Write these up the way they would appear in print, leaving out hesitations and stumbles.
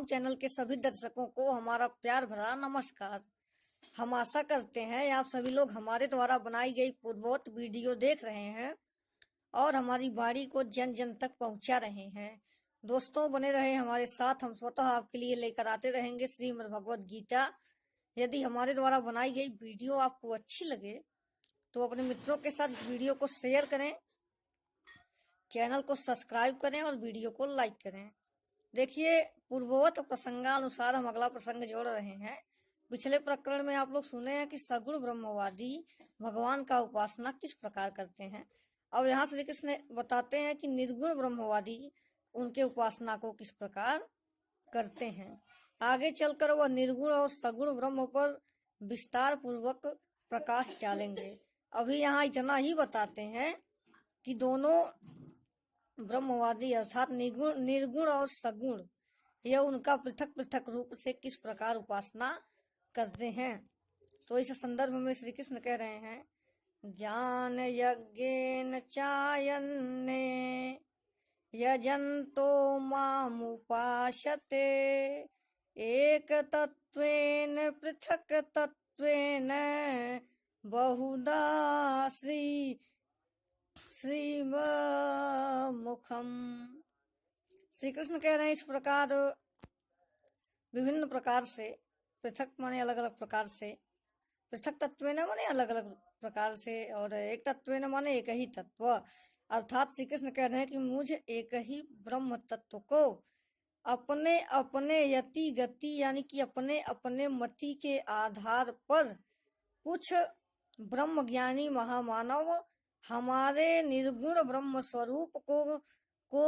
Ram channel के सभी दर्शकों को हमारा प्यार भरा नमस्कार। हम आशा करते हैं आप सभी लोग हमारे द्वारा बनाई गई पूर्वोक्त वीडियो देख रहे हैं और हमारी वाणी को जन जन तक पहुंचा रहे हैं। दोस्तों बने रहे हमारे साथ, हम स्वतः आपके लिए लेकर आते रहेंगे श्रीमद् भगवद गीता। यदि हमारे द्वारा बनाई गई वीडियो आपको अच्छी लगे तो अपने मित्रों के साथ इस वीडियो को शेयर करें, चैनल को सब्सक्राइब करें और वीडियो को लाइक करें। देखिए, पूर्ववत प्रसंगानुसार हम अगला प्रसंग जोड़ रहे हैं। पिछले प्रकरण में आप लोग सुने हैं कि सगुण ब्रह्मवादी भगवान का उपासना किस प्रकार करते हैं। अब यहाँ श्री कृष्ण बताते हैं कि निर्गुण ब्रह्मवादी उनके उपासना को किस प्रकार करते हैं। आगे चलकर वह निर्गुण और सगुण ब्रह्म पर विस्तार पूर्वक प्रकाश डालेंगे। अभी यहाँ इतना ही बताते हैं कि दोनों ब्रह्मवादी अर्थात निर्गुण और सगुण यह उनका पृथक पृथक रूप से किस प्रकार उपासना करते हैं। तो इस संदर्भ में श्री कृष्ण कह रहे हैं, ज्ञान यज्ञेन चायन्ने यजन्तो मामुपासते एक तत्वेन पृथक तत्वेन बहुधा श्रीमुखम। श्री कृष्ण कह रहे हैं इस प्रकार विभिन्न प्रकार से, पृथक माने अलग अलग प्रकार से, पृथक तत्व न माने अलग अलग प्रकार से, और एक तत्व न माने एक ही तत्व। अर्थात श्री कृष्ण कह रहे हैं कि मुझ एक ही ब्रह्म तत्व को अपने अपने यति गति यानी कि अपने अपने मति के आधार पर कुछ ब्रह्म ज्ञानी महामानव हमारे निर्गुण ब्रह्म स्वरूप को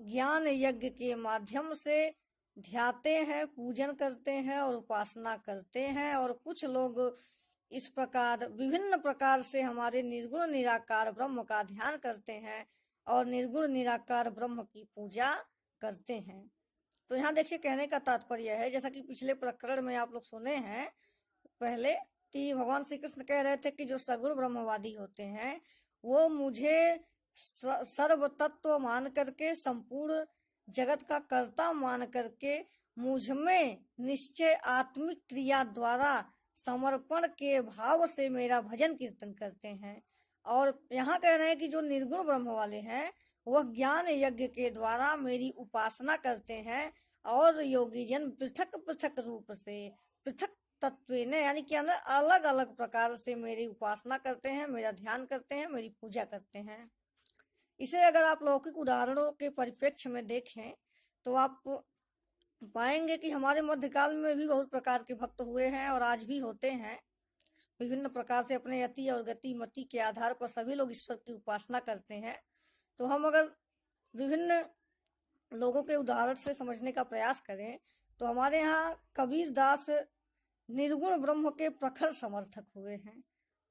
ज्ञान यज्ञ के माध्यम से ध्याते हैं, पूजन करते हैं और उपासना करते हैं। और कुछ लोग इस प्रकार विभिन्न प्रकार से हमारे निर्गुण निराकार ब्रह्म का ध्यान करते हैं और निर्गुण निराकार ब्रह्म की पूजा करते हैं। तो यहाँ देखिए, कहने का तात्पर्य है, जैसा कि पिछले प्रकरण में आप लोग सुने हैं पहले, कि भगवान श्री कृष्ण कह रहे थे कि जो सगुण ब्रह्मवादी होते हैं वो मुझे सर्व तत्व मान करके, संपूर्ण जगत का कर्ता मान करके मुझ में निश्चय आत्मिक क्रिया द्वारा समर्पण के भाव से मेरा भजन कीर्तन करते हैं। और यहाँ कह रहे हैं कि जो निर्गुण ब्रह्म वाले हैं वह ज्ञान यज्ञ के द्वारा मेरी उपासना करते हैं और योगी जन पृथक पृथक रूप से, पृथक तत्व यानी कि अलग अलग प्रकार से मेरी उपासना करते हैं, मेरा ध्यान करते हैं, मेरी पूजा करते हैं। इसे अगर आप लौकिक उदाहरणों के परिप्रेक्ष्य में देखें तो आप पाएंगे कि हमारे मध्यकाल में भी बहुत प्रकार के भक्त हुए हैं और आज भी होते हैं। विभिन्न प्रकार से अपने यति और गति मति के आधार पर सभी लोग ईश्वर की उपासना करते हैं। तो हम अगर विभिन्न लोगों के उदाहरण से समझने का प्रयास करें तो हमारे यहाँ कबीर दास निर्गुण ब्रह्म के प्रखर समर्थक हुए हैं।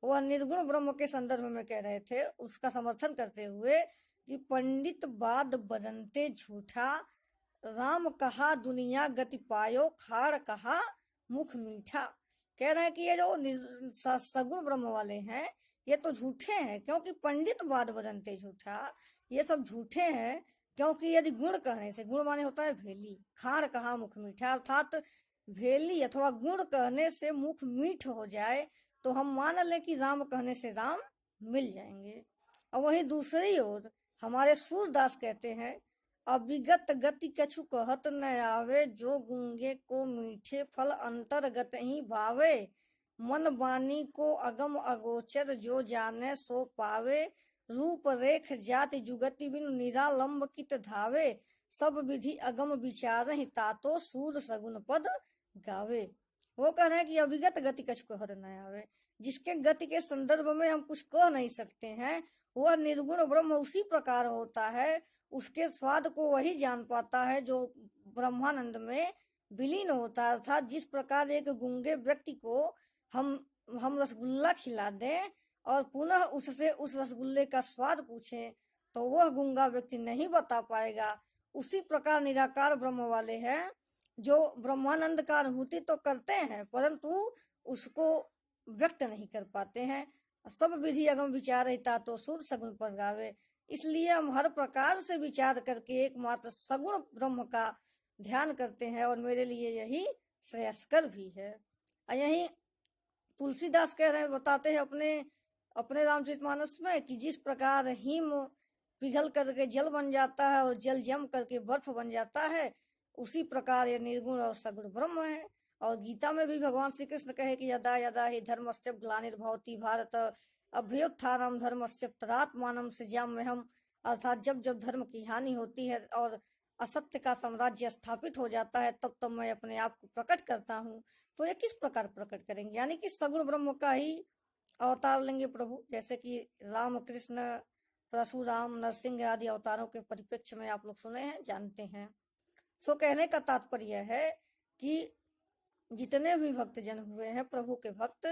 वह निर्गुण ब्रह्म के संदर्भ में कह रहे थे, उसका समर्थन करते हुए कि पंडित बाद बदनते झूठा, राम कहा दुनिया गति पायो, खाड़ कहा मुख मीठा। कह रहे हैं कि ये जो सगुण ब्रह्म वाले हैं ये तो झूठे हैं, क्योंकि पंडित बाद बदनते झूठा, ये सब झूठे हैं क्योंकि यदि गुण कहने से, गुण माने होता है भेली, खाड़ कहा मुख मीठा, अर्थात भेली अथवा गुण कहने से मुख मीठ हो जाए तो हम मान लें कि राम कहने से राम मिल जाएंगे। और वहीं दूसरी ओर हमारे सूरदास कहते हैं, अविगत गति कछु कहत न आवे, जो गूंगे को मीठे फल अंतर्गत ही भावे, मन वाणी को अगम अगोचर, जो जाने सो पावे, रूप रेख जाति जुगति बिनु निरालंब कित धावे, सब विधि अगम विचार ही तातो सूर सगुन पद गावे। वो कह रहे हैं कि अविगत गति कछु कहत न आवे, जिसके गति के संदर्भ में हम कुछ कह नहीं सकते हैं, वह निर्गुण ब्रह्म उसी प्रकार होता है, उसके स्वाद को वही जान पाता है जो ब्रह्मानंद में विलीन होता है। अर्थात जिस प्रकार एक गूंगे व्यक्ति को हम रसगुल्ला खिला दें और पुनः उससे उस रसगुल्ले का स्वाद पूछें तो वह गूंगा व्यक्ति नहीं बता पाएगा, उसी प्रकार निराकार ब्रह्म वाले हैं जो ब्रह्मानंद का अनुभूति तो करते हैं परंतु उसको व्यक्त नहीं कर पाते हैं। सब विधि अगम विचार रहता तो सुर सगुन पर गावे। इसलिए हम हर प्रकार से विचार करके एकमात्र सगुण ब्रह्म का ध्यान करते हैं और मेरे लिए यही श्रेयस्कर भी है। यही तुलसीदास कह रहे हैं, बताते हैं अपने अपने रामचरितमानस में कि जिस प्रकार हिम पिघल करके जल बन जाता है और जल जम करके बर्फ बन जाता है, उसी प्रकार ये निर्गुण और सगुण ब्रह्म है। और गीता में भी भगवान श्री कृष्ण कहे कि यदा यदा हि धर्मस्य ग्लानिर्भवति भारत अभ्युत्थानम धर्मस्य तदात्मानं सृजाम्यहम्। अर्थात जब जब धर्म की हानि होती है और असत्य का साम्राज्य स्थापित हो जाता है, तब तब मैं अपने आप को प्रकट करता हूँ। तो ये किस प्रकार प्रकट करेंगे, यानी कि सगुण ब्रह्म का ही अवतार लेंगे प्रभु। जैसे कि राम कृष्ण परशुराम नरसिंह आदि अवतारों के परिप्रेक्ष्य में आप लोग सुने हैं, जानते हैं। सो कहने का तात्पर्य है कि जितने भी भक्त जन हुए हैं प्रभु के भक्त,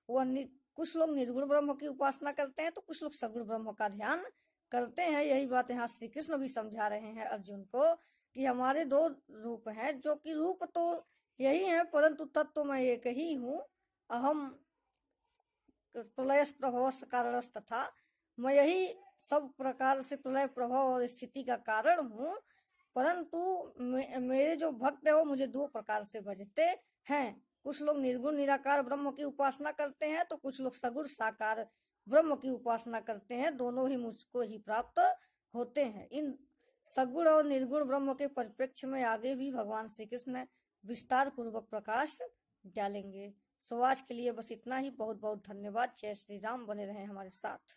वह कुछ लोग निर्गुण ब्रह्म की उपासना करते हैं तो कुछ लोग सगुण ब्रह्म का ध्यान करते हैं। यही बात यहाँ श्री कृष्ण भी समझा रहे हैं अर्जुन को कि हमारे दो रूप हैं, जो कि रूप तो यही है परंतु तत्व तो मैं एक ही हूँ। अहम प्रलय प्रभव कारण तथा, मैं यही सब प्रकार से प्रलय प्रभाव और स्थिति का कारण हूँ। परंतु मेरे जो भक्त है वो मुझे दो प्रकार से भजते हैं। कुछ लोग निर्गुण निराकार ब्रह्म की उपासना करते हैं तो कुछ लोग सगुण साकार ब्रह्म की उपासना करते हैं। दोनों ही मुझको ही प्राप्त होते हैं। इन सगुण और निर्गुण ब्रह्म के परिप्रेक्ष्य में आगे भी भगवान श्री कृष्ण विस्तार पूर्वक प्रकाश डालेंगे। सो आज के लिए बस इतना ही। बहुत बहुत धन्यवाद। जय श्री राम। बने रहें हमारे साथ।